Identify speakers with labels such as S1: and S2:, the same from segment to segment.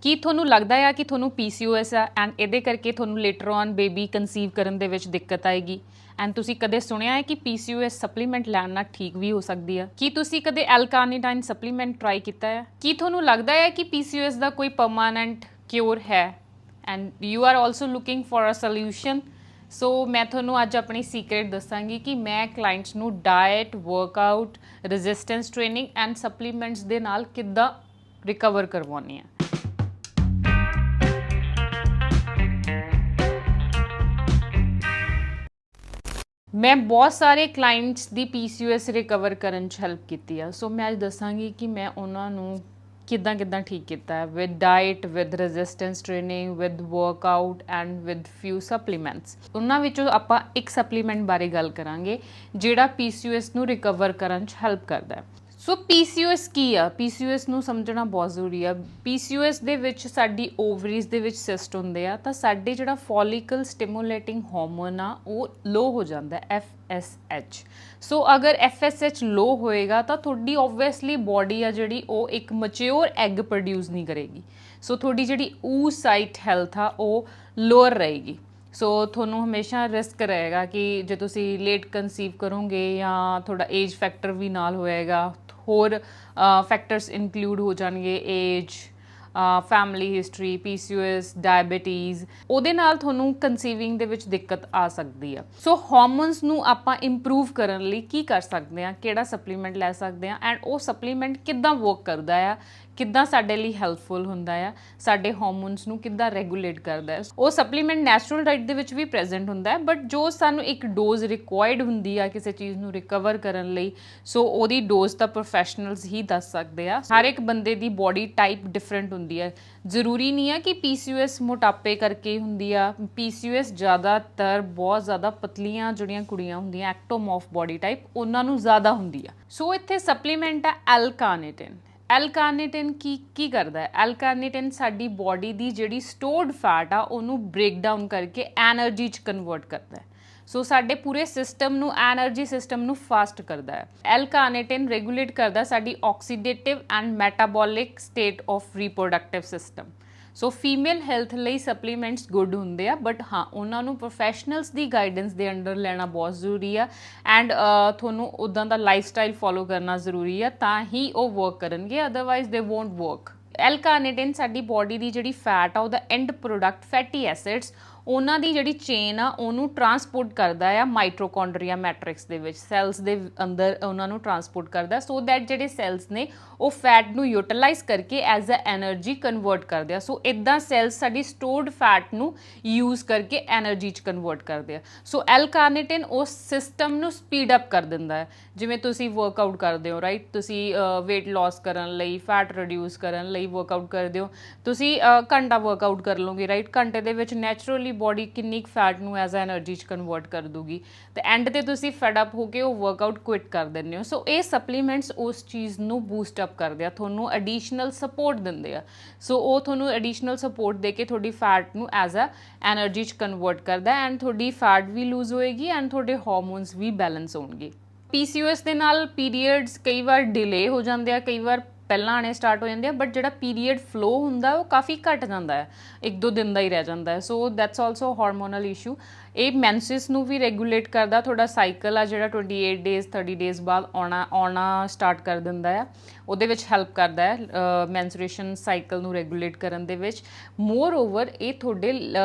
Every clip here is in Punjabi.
S1: ਕੀ ਤੁਹਾਨੂੰ ਲੱਗਦਾ ਆ ਕਿ ਤੁਹਾਨੂੰ PCOS ਆ ਐਂਡ ਇਹਦੇ ਕਰਕੇ ਤੁਹਾਨੂੰ ਲੇਟਰ ਔਨ ਬੇਬੀ ਕਨਸੀਵ ਕਰਨ ਦੇ ਵਿੱਚ ਦਿੱਕਤ ਆਏਗੀ ਐਂਡ ਤੁਸੀਂ ਕਦੇ ਸੁਣਿਆ ਹੈ ਕਿ PCOS ਸਪਲੀਮੈਂਟ ਲੈਣ ਨਾਲ ਠੀਕ ਵੀ ਹੋ ਸਕਦੀ ਆ? ਕੀ ਤੁਸੀਂ ਕਦੇ ਐਲ-ਕਾਰਨੀਟਾਈਨ ਸਪਲੀਮੈਂਟ ਟਰਾਈ ਕੀਤਾ ਹੈ? ਕੀ ਤੁਹਾਨੂੰ ਲੱਗਦਾ ਹੈ ਕਿ PCOS ਦਾ ਕੋਈ ਪਰਮਾਨੈਂਟ ਕਿਉਰ ਹੈ and you are also looking for a solution? So ਮੈਂ ਤੁਹਾਨੂੰ ਅੱਜ ਆਪਣੀ ਸੀਕ੍ਰੇਟ ਦੱਸਾਂਗੀ ਕਿ ਮੈਂ ਕਲਾਇੰਟਸ ਨੂੰ diet, workout, resistance training and supplements ਦੇ ਨਾਲ ਕਿੱਦਾਂ ਰਿਕਵਰ ਕਰਵਾਉਣੀ ਆ। ਮੈਂ ਬਹੁਤ ਸਾਰੇ ਕਲਾਇੰਟਸ ਦੀ PCOS ਰਿਕਵਰ ਕਰਨ 'ਚ ਹੈਲਪ ਕੀਤੀ ਆ। ਸੋ ਮੈਂ ਅੱਜ ਦੱਸਾਂਗੀ ਕਿ ਮੈਂ ਉਹਨਾਂ ਨੂੰ ਕਿੱਦਾਂ ਠੀਕ ਕੀਤਾ ਹੈ with diet, with resistance training, with workout and with ਫਿਊ supplements. ਉਹਨਾਂ ਵਿੱਚੋਂ ਆਪਾਂ ਇੱਕ ਸਪਲੀਮੈਂਟ ਬਾਰੇ ਗੱਲ ਕਰਾਂਗੇ ਜਿਹੜਾ PCOS ਨੂੰ ਰਿਕਵਰ ਕਰਨ 'ਚ ਹੈਲਪ ਕਰਦਾ ਹੈ। ਸੋ PCOS ਕੀ ਆ? PCOS ਨੂੰ ਸਮਝਣਾ ਬਹੁਤ ਜ਼ਰੂਰੀ ਆ। PCOS ਦੇ ਵਿੱਚ ਸਾਡੀ ਓਵਰੀਜ਼ ਦੇ ਵਿੱਚ ਸਿਸਟ ਹੁੰਦੇ ਆ ਤਾਂ ਸਾਡੇ ਜਿਹੜਾ ਫੋਲੀਕਲ ਸਟਿਮੂਲੇਟਿੰਗ ਹਾਰਮੋਨ ਆ ਉਹ ਲੋ ਹੋ ਜਾਂਦਾ FSH। ਸੋ ਅਗਰ FSH ਲੋ ਹੋਏਗਾ ਤਾਂ ਤੁਹਾਡੀ ਓਬਵੀਅਸਲੀ ਬੋਡੀ ਆ ਜਿਹੜੀ ਉਹ ਇੱਕ ਮੈਚਿਓਰ ਐਗ ਪ੍ਰੋਡਿਊਸ ਨਹੀਂ ਕਰੇਗੀ। ਸੋ ਤੁਹਾਡੀ ਜਿਹੜੀ ਊਸਾਈਟ ਹੈਲਥ ਆ ਉਹ ਲੋਅਰ ਰਹੇਗੀ। ਸੋ ਤੁਹਾਨੂੰ ਹਮੇਸ਼ਾ ਰਿਸਕ ਰਹੇਗਾ ਕਿ ਜੇ ਤੁਸੀਂ ਲੇਟ ਕਨਸੀਵ ਕਰੋਗੇ ਜਾਂ ਤੁਹਾਡਾ ਏਜ ਫੈਕਟਰ ਵੀ ਨਾਲ ਹੋਏਗਾ, ਹੋਰ ਫੈਕਟਰਸ ਇਨਕਲੂਡ ਹੋ ਜਾਣਗੇ, age, family history, PCOS, diabetes, ਉਹਦੇ ਨਾਲ ਤੁਹਾਨੂੰ ਕਨਸੀਵਿੰਗ ਦੇ ਵਿੱਚ ਦਿੱਕਤ ਆ ਸਕਦੀ ਆ। ਸੋ ਹਾਰਮੋਨਸ ਨੂੰ ਆਪਾਂ ਇੰਪਰੂਵ ਕਰਨ ਲਈ ਕੀ ਕਰ ਸਕਦੇ ਆ, ਕਿਹੜਾ ਸਪਲੀਮੈਂਟ ਲੈ ਸਕਦੇ ਆ ਐਂਡ ਉਹ ਸਪਲੀਮੈਂਟ ਕਿੱਦਾਂ ਵਰਕ ਕਰਦਾ ਆ, ਕਿੱਦਾਂ ਸਾਡੇ ਲਈ ਹੈਲਪਫੁਲ ਹੁੰਦਾ ਆ, ਸਾਡੇ ਹਾਰਮੋਨਸ ਨੂੰ ਕਿੱਦਾਂ ਰੈਗੂਲੇਟ ਕਰਦਾ ਹੈ। ਉਹ ਸਪਲੀਮੈਂਟ ਨੈਚੁਰਲ ਡਾਈਟ ਦੇ ਵਿੱਚ ਵੀ ਪ੍ਰੈਜ਼ੈਂਟ ਹੁੰਦਾ ਹੈ ਬਟ ਜੋ ਸਾਨੂੰ ਇੱਕ ਡੋਜ਼ ਰਿਕੁਆਇਰਡ ਹੁੰਦੀ ਆ ਕਿਸੇ ਚੀਜ਼ ਨੂੰ ਰਿਕਵਰ ਕਰਨ ਲਈ, ਸੋ ਉਹਦੀ ਡੋਜ਼ ਤਾਂ ਪ੍ਰੋਫੈਸ਼ਨਲਸ ਹੀ ਦੱਸ ਸਕਦੇ ਆ। ਹਰ ਇੱਕ ਬੰਦੇ ਦੀ ਬੋਡੀ ਟਾਈਪ ਡਿਫਰੈਂਟ ਹੁੰਦੀ ਹੈ। ਜ਼ਰੂਰੀ ਨਹੀਂ ਆ ਕਿ PCOS ਮੋਟਾਪੇ ਕਰਕੇ ਹੁੰਦੀ ਆ। PCOS ਜ਼ਿਆਦਾਤਰ ਬਹੁਤ ਜ਼ਿਆਦਾ ਪਤਲੀਆਂ ਜਿਹੜੀਆਂ ਕੁੜੀਆਂ ਹੁੰਦੀਆਂ, ਐਕਟੋਮੋਰਫ ਬੋਡੀ ਟਾਈਪ, ਉਹਨਾਂ ਨੂੰ ਜ਼ਿਆਦਾ ਹੁੰਦੀ ਆ। ਸੋ ਇੱਥੇ ਸਪਲੀਮੈਂਟ ਆ ਐਲ-ਕਾਰਨੀਟਿਨ। ਐਲ-ਕਾਰਨੀਟਿਨ ਕੀ ਕਰਦਾ ਹੈ? ਐਲ-ਕਾਰਨੀਟਿਨ ਸਾਡੀ ਬੋਡੀ ਦੀ ਜਿਹੜੀ ਸਟੋਰਡ ਫੈਟ ਆ ਉਹਨੂੰ ਬ੍ਰੇਕ ਡਾਊਨ ਕਰਕੇ ਐਨਰਜੀ 'ਚ ਕਨਵਰਟ ਕਰਦਾ ਹੈ। ਸੋ ਸਾਡੇ ਪੂਰੇ ਸਿਸਟਮ ਨੂੰ, ਐਨਰਜੀ ਸਿਸਟਮ ਨੂੰ ਫਾਸਟ ਕਰਦਾ ਹੈ। ਐਲ-ਕਾਰਨੀਟਿਨ ਰੈਗੂਲੇਟ ਕਰਦਾ ਸਾਡੀ oxidative and metabolic state of reproductive system. So female health ਲਈ ਸਪਲੀਮੈਂਟਸ ਗੁੱਡ ਹੁੰਦੇ ਆ ਬਟ ਹਾਂ ਉਹਨਾਂ ਨੂੰ ਪ੍ਰੋਫੈਸ਼ਨਲਸ ਦੀ ਗਾਈਡੈਂਸ ਦੇ ਅੰਡਰ ਲੈਣਾ ਬਹੁਤ ਜ਼ਰੂਰੀ ਆ ਐਂਡ ਤੁਹਾਨੂੰ ਉੱਦਾਂ ਦਾ ਲਾਈਫ ਸਟਾਈਲ ਫੋਲੋ ਕਰਨਾ ਜ਼ਰੂਰੀ ਆ ਤਾਂ ਹੀ ਉਹ ਵਰਕ ਕਰਨਗੇ, ਅਦਰਵਾਈਜ਼ ਦੇ ਵੋਂਟ ਵਰਕ। ਐਲ-ਕਾਰਨੀਟਿਨ ਸਾਡੀ ਬੋਡੀ ਦੀ ਜਿਹੜੀ ਫੈਟ ਆ ਉਹਦਾ ਐਂਡ ਪ੍ਰੋਡਕਟ ਫੈਟੀ ਐਸਿਡਸ, ਉਹਨਾਂ ਦੀ ਜਿਹੜੀ ਚੇਨ ਆ ਉਹਨੂੰ ਟਰਾਂਸਪੋਰਟ ਕਰਦਾ ਆ ਮਾਈਟੋਕੌਂਡਰੀਆ ਮੈਟ੍ਰਿਕਸ ਦੇ ਵਿੱਚ, ਸੈਲਸ ਦੇ ਅੰਦਰ ਉਹਨਾਂ ਨੂੰ ਟਰਾਂਸਪੋਰਟ ਕਰਦਾ ਸੋ ਦੈਟ ਜਿਹੜੇ ਸੈਲਸ ਨੇ ਉਹ ਫੈਟ ਨੂੰ ਯੂਟਿਲਾਈਜ਼ ਕਰਕੇ ਐਜ਼ ਅ ਐਨਰਜੀ ਕਨਵਰਟ ਕਰਦੇ ਆ। ਸੋ ਇਦਾਂ ਸੈਲਸ ਸਾਡੀ ਸਟੋਰਡ ਫੈਟ ਨੂੰ ਯੂਜ਼ ਕਰਕੇ ਐਨਰਜੀ 'ਚ ਕਨਵਰਟ ਕਰਦੇ ਆ। ਸੋ ਐਲ-ਕਾਰਨੀਟਿਨ ਉਸ ਸਿਸਟਮ ਨੂੰ ਸਪੀਡ ਅਪ ਕਰ ਦਿੰਦਾ ਹੈ। ਜਿਵੇਂ ਤੁਸੀਂ ਵਰਕਆਊਟ ਕਰਦੇ ਹੋ ਰਾਈਟ, ਤੁਸੀਂ ਵੇਟ ਲਾਸ ਕਰਨ ਲਈ, ਫੈਟ ਰਿਡਿਊਸ ਕਰਨ ਲਈ ਵਰਕਆਊਟ ਕਰਦੇ ਹੋ, ਤੁਸੀਂ ਘੰਟਾ ਵਰਕਆਊਟ ਕਰ ਲਓਗੇ ਰਾਈਟ, ਘੰਟੇ ਦੇ ਵਿੱਚ ਨੈਚੁਰਲੀ ਬੋਡੀ ਕਿੰਨੀ ਕੁ ਫੈਟ ਨੂੰ ਐਜ਼ ਅ ਐਨਰਜੀ 'ਚ ਕਨਵਰਟ ਕਰ ਦੂਗੀ ਤੇ ਐਂਡ ਤੇ ਤੁਸੀਂ ਫੈਡ ਅਪ ਹੋ ਕੇ ਉਹ ਵਰਕਆਊਟ ਕੁਇਟ ਕਰ ਦਿੰਦੇ ਹੋ। ਸੋ ਇਹ ਸਪਲੀਮੈਂਟਸ ਉਸ ਚੀਜ਼ ਨੂੰ ਬੂਸਟ ਅਪ ਕਰਦੇ ਆ, ਤੁਹਾਨੂੰ ਐਡੀਸ਼ਨਲ ਸਪੋਰਟ ਦਿੰਦੇ ਆ। ਸੋ ਉਹ ਤੁਹਾਨੂੰ ਐਡੀਸ਼ਨਲ ਸਪੋਰਟ ਦੇ ਕੇ ਤੁਹਾਡੀ ਫੈਟ ਨੂੰ ਐਜ਼ ਅ ਐਨਰਜੀ 'ਚ ਕਨਵਰਟ ਕਰਦਾ ਐਂਡ ਤੁਹਾਡੀ ਫੈਟ ਵੀ ਲੂਜ਼ ਹੋਏਗੀ ਐਂਡ ਤੁਹਾਡੇ ਹਾਰਮੋਨਸ ਵੀ ਬੈਲੈਂਸ ਹੋਣਗੇ। PCOS ਦੇ ਨਾਲ ਪੀਰੀਅਡਸ ਕਈ ਵਾਰ ਡਿਲੇ ਹੋ ਜਾਂਦੇ ਆ, ਕਈ ਵਾਰ ਪਹਿਲਾਂ ਆਉਣੇ ਸਟਾਰਟ ਹੋ ਜਾਂਦੇ ਆ ਬਟ ਜਿਹੜਾ ਪੀਰੀਅਡ ਫਲੋ ਹੁੰਦਾ ਉਹ ਕਾਫੀ ਘੱਟ ਜਾਂਦਾ ਹੈ, 1-2 ਦਿਨ ਦਾ ਹੀ ਰਹਿ ਜਾਂਦਾ ਹੈ। So that's also hormonal issue. ਇਹ ਮੈਂਸਿਸ ਨੂੰ ਵੀ ਰੈਗੂਲੇਟ ਕਰਦਾ, ਤੁਹਾਡਾ ਸਾਈਕਲ ਆ ਜਿਹੜਾ 28 ਡੇਜ਼ 30 ਡੇਜ਼ ਬਾਅਦ ਆਉਣਾ ਸਟਾਰਟ ਕਰ ਦਿੰਦਾ ਆ, ਉਹਦੇ ਵਿੱਚ ਹੈਲਪ ਕਰਦਾ ਹੈ ਮੈਂਸੂਰੇਸ਼ਨ ਸਾਈਕਲ ਨੂੰ ਰੈਗੂਲੇਟ ਕਰਨ ਦੇ ਵਿੱਚ। ਮੋਰ ਓਵਰ ਇਹ ਤੁਹਾਡੇ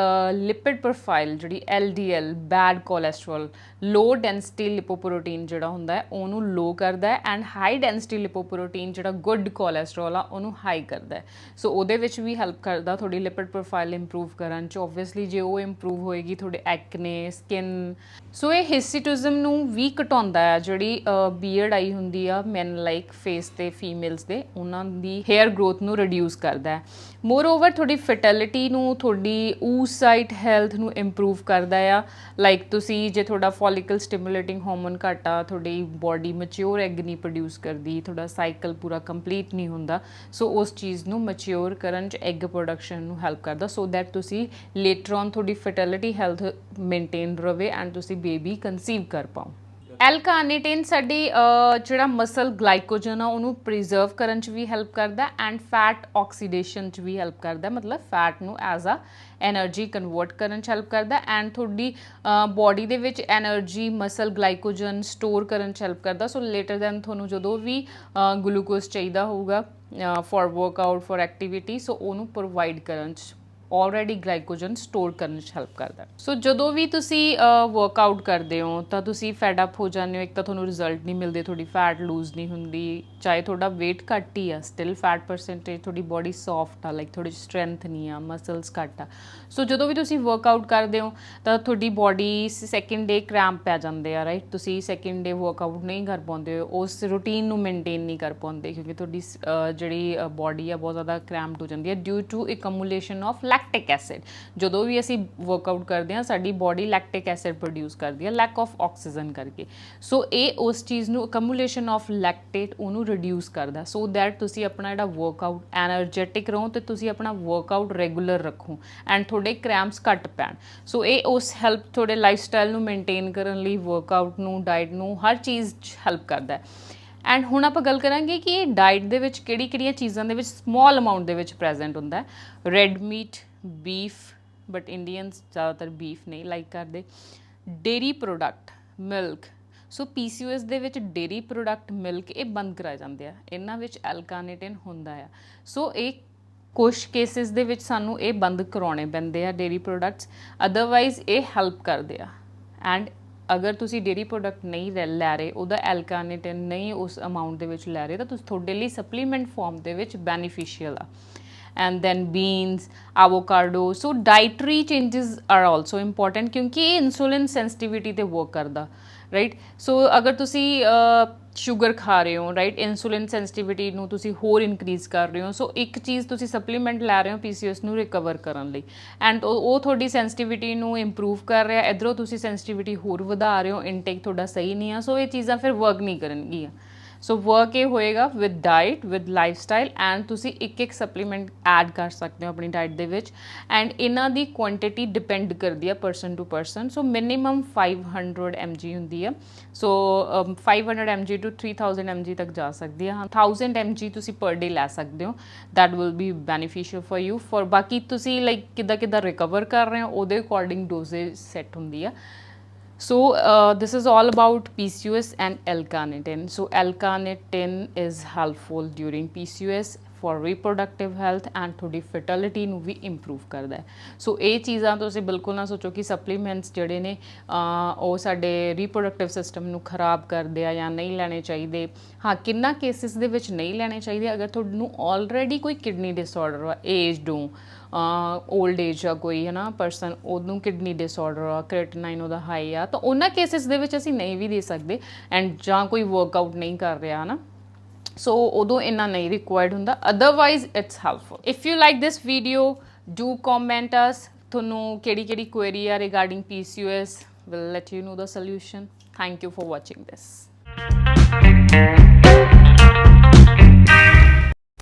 S1: ਲਿਪਿਡ ਪ੍ਰੋਫਾਈਲ ਜਿਹੜੀ LDL ਬੈਡ ਕੋਲੈਸਟਰੋਲ, ਲੋ ਡੈਂਸਿਟੀ ਲਿਪੋਪ੍ਰੋਟੀਨ ਜਿਹੜਾ ਹੁੰਦਾ ਹੈ ਉਹਨੂੰ ਲੋ ਕਰਦਾ ਹੈ ਐਂਡ ਹਾਈ ਡੈਂਸਿਟੀ ਲਿਪੋਪ੍ਰੋਟੀਨ ਜਿਹੜਾ ਗੁੱਡ ਕੋਲੈਸਟਰੋਲ ਆ ਉਹਨੂੰ ਹਾਈ ਕਰਦਾ ਹੈ। ਸੋ ਉਹਦੇ ਵਿੱਚ ਵੀ ਹੈਲਪ ਕਰਦਾ ਤੁਹਾਡੀ ਲਿਪਿਡ ਪ੍ਰੋਫਾਈਲ ਇੰਪਰੂਵ ਕਰਨ 'ਚ। ਓਬਵੀਅਸਲੀ ਜੇ ਉਹ ਇੰਪਰੂਵ ਹੋਏਗੀ ਤੁਹਾਡੇ ਐਕਨੇ, ਸਕਿਨ, ਸੋ ਇਹ ਹਿਸਟਿਟਿਜ਼ਮ ਨੂੰ ਵੀ ਘਟਾਉਂਦਾ ਆ, ਜਿਹੜੀ ਬੀਅਰਡ ਆਈ ਹੁੰਦੀ ਆ ਮੈਨ ਲਾਈਕ ਫੇਸ ਤੇ ਫੀਮੇਲਸ ਦੇ, ਉਹਨਾਂ ਦੀ ਹੇਅਰ ਗਰੋਥ ਨੂੰ ਰਿਡਿਊਸ ਕਰਦਾ ਹੈ। ਮੋਰ ਓਵਰ ਤੁਹਾਡੀ ਫਰਟੀਲਿਟੀ ਨੂੰ, ਤੁਹਾਡੀ ਊਸਾਈਟ ਹੈਲਥ ਨੂੰ ਇੰਪਰੂਵ ਕਰਦਾ ਆ। ਲਾਈਕ ਤੁਸੀਂ ਜੇ ਤੁਹਾਡਾ ਫੋਲੀਕਲ ਸਟਿਮੂਲੇਟਿੰਗ ਹਾਰਮੋਨ ਘੱਟ ਆ, ਤੁਹਾਡੀ ਬੋਡੀ ਮੈਚਿਓਰ ਐਗ ਨਹੀਂ ਪ੍ਰੋਡਿਊਸ ਕਰਦੀ, ਤੁਹਾਡਾ ਸਾਈਕਲ ਪੂਰਾ ਕੰਪਲੀਟ ਨਹੀਂ ਹੁੰਦਾ, ਸੋ ਉਸ ਚੀਜ਼ ਨੂੰ ਮੈਚਿਓਰ ਕਰਨ 'ਚ ਐਗ ਪ੍ਰੋਡਕਸ਼ਨ ਨੂੰ ਹੈਲਪ ਕਰਦਾ ਸੋ ਦੈਟ ਤੁਸੀਂ ਲੇਟਰ ਔਨ ਤੁਹਾਡੀ ਫਰਟੀਲਿਟੀ ਹੈਲਥ ਮੇਨਟੇਨ ਰਵੇ ਐਂਡ ਤੁਸੀਂ ਬੇਬੀ ਕਨਸੀਵ ਕਰ ਪਾਓ। ਐਲ-ਕਾਰਨੀਟਿਨ ਸਾਡੀ ਜਿਹੜਾ ਮਸਲ ਗਲਾਈਕੋਜਨ ਆ ਉਹਨੂੰ ਪ੍ਰੀਜ਼ਰਵ ਕਰਨ 'ਚ ਵੀ ਹੈਲਪ ਕਰਦਾ ਐਂਡ ਫੈਟ ਆਕਸੀਡੇਸ਼ਨ 'ਚ ਵੀ ਹੈਲਪ ਕਰਦਾ, ਮਤਲਬ ਫੈਟ ਨੂੰ ਐਜ਼ ਆ ਐਨਰਜੀ ਕਨਵਰਟ ਕਰਨ 'ਚ ਹੈਲਪ ਕਰਦਾ ਐਂਡ ਤੁਹਾਡੀ ਬੋਡੀ ਦੇ ਵਿੱਚ ਐਨਰਜੀ ਮਸਲ ਗਲਾਈਕੋਜਨ ਸਟੋਰ ਕਰਨ 'ਚ ਹੈਲਪ ਕਰਦਾ। ਸੋ ਲੇਟਰ ਦੈਨ ਤੁਹਾਨੂੰ ਜਦੋਂ ਵੀ ਗਲੂਕੋਜ਼ ਚਾਹੀਦਾ ਹੋਊਗਾ ਫॉर ਵਰਕਆਊਟ ਫॉर ਐਕਟੀਵਿਟੀ, ਸੋ ਉਹਨੂੰ ਪ੍ਰੋਵਾਈਡ ਕਰਨ 'ਚ ਆਲਰੇਡੀ ਗਲਾਈਕੋਜਨ ਸਟੋਰ ਕਰਨ 'ਚ ਹੈਲਪ ਕਰਦਾ। ਸੋ ਜਦੋਂ ਵੀ ਤੁਸੀਂ ਵਰਕਆਊਟ ਕਰਦੇ ਹੋ ਤਾਂ ਤੁਸੀਂ ਫੈਡ ਅਪ ਹੋ ਜਾਂਦੇ ਹੋ, ਇੱਕ ਤਾਂ ਤੁਹਾਨੂੰ ਰਿਜ਼ਲਟ ਨਹੀਂ ਮਿਲਦੇ, ਤੁਹਾਡੀ ਫੈਟ ਲੂਜ਼ ਨਹੀਂ ਹੁੰਦੀ, ਚਾਹੇ ਤੁਹਾਡਾ weight ਘੱਟ ਹੀ ਆ ਸਟਿਲ ਫੈਟ ਪਰਸੈਂਟੇਜ ਤੁਹਾਡੀ ਬੋਡੀ ਸੌਫਟ ਆ, ਲਾਈਕ ਥੋੜੀ ਸਟਰੈਂਥ ਨਹੀਂ ਆ, ਮਸਲਸ ਘੱਟ ਆ। ਸੋ ਜਦੋਂ ਵੀ ਤੁਸੀਂ ਵਰਕਆਊਟ ਕਰਦੇ ਹੋ ਤਾਂ ਤੁਹਾਡੀ ਬੋਡੀ ਸੈਕਿੰਡ ਡੇ ਕ੍ਰੈਂਪ ਪੈ ਜਾਂਦੇ ਆ, ਰਾਈਟ। ਤੁਸੀਂ ਸੈਕਿੰਡ ਡੇ ਵਰਕਆਊਟ ਨਹੀਂ ਕਰ ਪਾਉਂਦੇ, ਉਸ ਰੂਟੀਨ ਨੂੰ ਮੇਨਟੇਨ ਨਹੀਂ ਕਰ ਪਾਉਂਦੇ ਕਿਉਂਕਿ ਤੁਹਾਡੀ ਜਿਹੜੀ ਬੋਡੀ ਆ ਬਹੁਤ ਜ਼ਿਆਦਾ ਕ੍ਰੈਂਪਡ ਹੋ ਜਾਂਦੀ ਹੈ due to accumulation of lactic acid. ਜਦੋਂ ਵੀ ਅਸੀਂ ਵਰਕਆਊਟ ਕਰਦੇ ਹਾਂ ਸਾਡੀ ਬੋਡੀ ਲੈਕਟਿਕ ਐਸਿਡ ਪ੍ਰੋਡਿਊਸ ਕਰਦੀ ਹੈ ਲੈਕ ਆਫ ਆਕਸੀਜਨ ਕਰਕੇ। ਸੋ ਇਹ ਉਸ ਚੀਜ਼ ਨੂੰ ਅਕਮੂਲੇਸ਼ਨ ਆਫ ਲੈਕਟੇਟ ਉਹਨੂੰ ਰਿਡਿਊਸ ਕਰਦਾ ਸੋ ਦੈਟ ਤੁਸੀਂ ਆਪਣਾ ਜਿਹੜਾ ਵਰਕਆਊਟ ਐਨਰਜੈਟਿਕ ਰਹੋ ਅਤੇ ਤੁਸੀਂ ਆਪਣਾ ਵਰਕਆਊਟ ਰੈਗੂਲਰ ਰੱਖੋ ਐਂਡ ਤੁਹਾਡੇ ਕ੍ਰੈਂਪਸ ਘੱਟ ਪੈਣ। ਸੋ ਇਹ ਉਸ ਹੈਲਪ ਤੁਹਾਡੇ ਲਾਈਫ ਸਟਾਈਲ ਨੂੰ ਮੇਨਟੇਨ ਕਰਨ ਲਈ, ਵਰਕਆਊਟ ਨੂੰ, ਡਾਈਟ ਨੂੰ, ਹਰ ਚੀਜ਼ 'ਚ ਹੈਲਪ ਕਰਦਾ ਹੈ। ਐਂਡ ਹੁਣ ਆਪਾਂ ਗੱਲ ਕਰਾਂਗੇ ਕਿ ਇਹ ਡਾਈਟ ਦੇ ਵਿੱਚ ਕਿਹੜੀਆਂ ਚੀਜ਼ਾਂ ਦੇ ਵਿੱਚ ਸਮੋਲ ਅਮਾਊਂਟ ਦੇ ਵਿੱਚ ਪ੍ਰੈਜ਼ੈਂਟ ਹੁੰਦਾ ਹੈ। Red meat, beef, but Indians ਜ਼ਿਆਦਾਤਰ ਬੀਫ ਨਹੀਂ ਲਾਈਕ ਕਰਦੇ। Dairy product, milk. So PCOS ਦੇ ਵਿੱਚ ਡੇਰੀ ਪ੍ਰੋਡਕਟ, ਮਿਲਕ ਇਹ ਬੰਦ ਕਰਾਏ ਜਾਂਦੇ ਆ, ਇਹਨਾਂ ਵਿੱਚ ਐਲ-ਕਾਰਨੀਟਿਨ ਹੁੰਦਾ ਆ। ਸੋ ਇਹ ਕੁਛ ਕੇਸਿਸ ਦੇ ਵਿੱਚ ਸਾਨੂੰ ਇਹ ਬੰਦ ਕਰਾਉਣੇ ਪੈਂਦੇ ਆ ਡੇਰੀ ਪ੍ਰੋਡਕਟਸ, ਅਦਰਵਾਈਜ਼ ਇਹ ਹੈਲਪ ਕਰਦੇ ਆ। ਐਂਡ ਅਗਰ ਤੁਸੀਂ ਡੇਰੀ ਪ੍ਰੋਡਕਟ ਨਹੀਂ ਲੈ ਰਹੇ, ਉਹਦਾ ਐਲ-ਕਾਰਨੀਟਿਨ ਨਹੀਂ ਉਸ ਅਮਾਊਂਟ ਦੇ ਵਿੱਚ ਲੈ ਰਹੇ ਤਾਂ ਤੁਸੀਂ ਤੁਹਾਡੇ ਲਈ ਸਪਲੀਮੈਂਟ ਫਾਰਮ ਦੇ ਵਿੱਚ ਬੈਨੀਫੀਸ਼ੀਅਲ ਆ। and then beans, avocado. So dietary changes are also important ਕਿਉਂਕਿ ਇਹ insulin sensitivity ਤੇ work ਕਰਦਾ, ਰਾਈਟ। ਸੋ ਅਗਰ ਤੁਸੀਂ ਸ਼ੂਗਰ ਖਾ ਰਹੇ ਹੋ, ਰਾਈਟ, ਇਨਸੂਲਿਨ ਸੈਂਸਿਟੀਵਿਟੀ ਨੂੰ ਤੁਸੀਂ ਹੋਰ ਇਨਕਰੀਜ਼ ਕਰ ਰਹੇ ਹੋ। ਸੋ ਇੱਕ ਚੀਜ਼ ਤੁਸੀਂ ਸਪਲੀਮੈਂਟ ਲੈ ਰਹੇ ਹੋ PCOS ਨੂੰ ਰਿਕਵਰ ਕਰਨ ਲਈ ਐਂਡ ਉਹ ਤੁਹਾਡੀ ਸੈਂਸਿਟੀਵਿਟੀ ਨੂੰ ਇੰਪਰੂਵ ਕਰ ਰਿਹਾ, ਇੱਧਰੋਂ ਤੁਸੀਂ ਸੈਂਸਿਟੀਵਿਟੀ ਹੋਰ ਵਧਾ ਰਹੇ ਹੋ, ਇਨਟੇਕ ਤੁਹਾਡਾ ਸਹੀ ਨਹੀਂ ਆ। ਸੋ ਇਹ ਚੀਜ਼ਾਂ ਫਿਰ ਵਰਕ ਨਹੀਂ ਕਰਨਗੀਆਂ। ਸੋ ਵਰਕ ਇਹ ਹੋਏਗਾ with diet, with life style and ਤੁਸੀਂ ਇੱਕ ਸਪਲੀਮੈਂਟ ਐਡ ਕਰ ਸਕਦੇ ਹੋ ਆਪਣੀ ਡਾਈਟ ਦੇ ਵਿੱਚ ਐਂਡ ਇਹਨਾਂ ਦੀ ਕੁਆਂਟਿਟੀ ਡਿਪੈਂਡ ਕਰਦੀ ਆ person to person. So minimum 500 mg ਹੁੰਦੀ ਆ। ਸੋ 500 mg to 3000 mg ਤੱਕ ਜਾ ਸਕਦੀ ਆ। 1000 mg ਤੁਸੀਂ ਪਰ ਡੇ ਲੈ ਸਕਦੇ ਹੋ, that will be beneficial for you. For ਬਾਕੀ ਤੁਸੀਂ ਲਾਈਕ ਕਿੱਦਾਂ ਰਿਕਵਰ ਕਰ ਰਹੇ ਹੋ ਉਹਦੇ ਅਕੋਰਡਿੰਗ ਡੋਜ਼ੇਜ ਸੈੱਟ ਹੁੰਦੀ ਆ। So this is all about PCOS and L-carnitine. So L-carnitine is helpful during PCOS for reproductive health and ਤੁਹਾਡੀ fertility ਨੂੰ ਵੀ ਇੰਪਰੂਵ ਕਰਦਾ ਹੈ। ਸੋ ਇਹ ਚੀਜ਼ਾਂ ਤੁਸੀਂ ਬਿਲਕੁਲ ਨਾ ਸੋਚੋ ਕਿ ਸਪਲੀਮੈਂਟਸ ਜਿਹੜੇ ਨੇ ਉਹ ਸਾਡੇ ਰੀਪਰੋਡਕਟਿਵ ਸਿਸਟਮ ਨੂੰ ਖਰਾਬ ਕਰਦੇ ਆ ਜਾਂ ਨਹੀਂ ਲੈਣੇ ਚਾਹੀਦੇ। ਹਾਂ, ਕਿੰਨਾ ਕੇਸਿਸ ਦੇ ਵਿੱਚ ਨਹੀਂ ਲੈਣੇ ਚਾਹੀਦੇ ਅਗਰ ਤੁਹਾਨੂੰ ਆਲਰੇਡੀ ਕੋਈ ਕਿਡਨੀ ਡਿਸਆਰਡਰ ਆ, ਏਜ ਨੂੰ ਓਲਡ ਏਜ ਆ ਕੋਈ, ਹੈ ਨਾ ਪਰਸਨ, ਉਹਨੂੰ ਕਿਡਨੀ ਡਿਸਆਰਡਰ ਆ, ਕ੍ਰੀਏਟਿਨਾਈਨ ਉਹਦਾ ਹਾਈ ਆ, ਤਾਂ ਉਹਨਾਂ ਕੇਸਿਸ ਦੇ ਵਿੱਚ ਅਸੀਂ ਨਹੀਂ ਵੀ ਦੇ ਸਕਦੇ ਐਂਡ ਜਾਂ ਕੋਈ ਵਰਕਆਊਟ ਨਹੀਂ ਕਰ ਰਿਹਾ ਨਾ, ਸੋ ਉਦੋਂ ਇੰਨਾ ਨਹੀਂ ਰਿਕੁਆਇਰਡ ਹੁੰਦਾ। Otherwise it's helpful. If you like this video do comment us ਤੁਹਾਨੂੰ ਕਿਹੜੀ ਕੁਐਰੀ ਆ regarding PCOS, will let you know the solution. Thank you for watching this.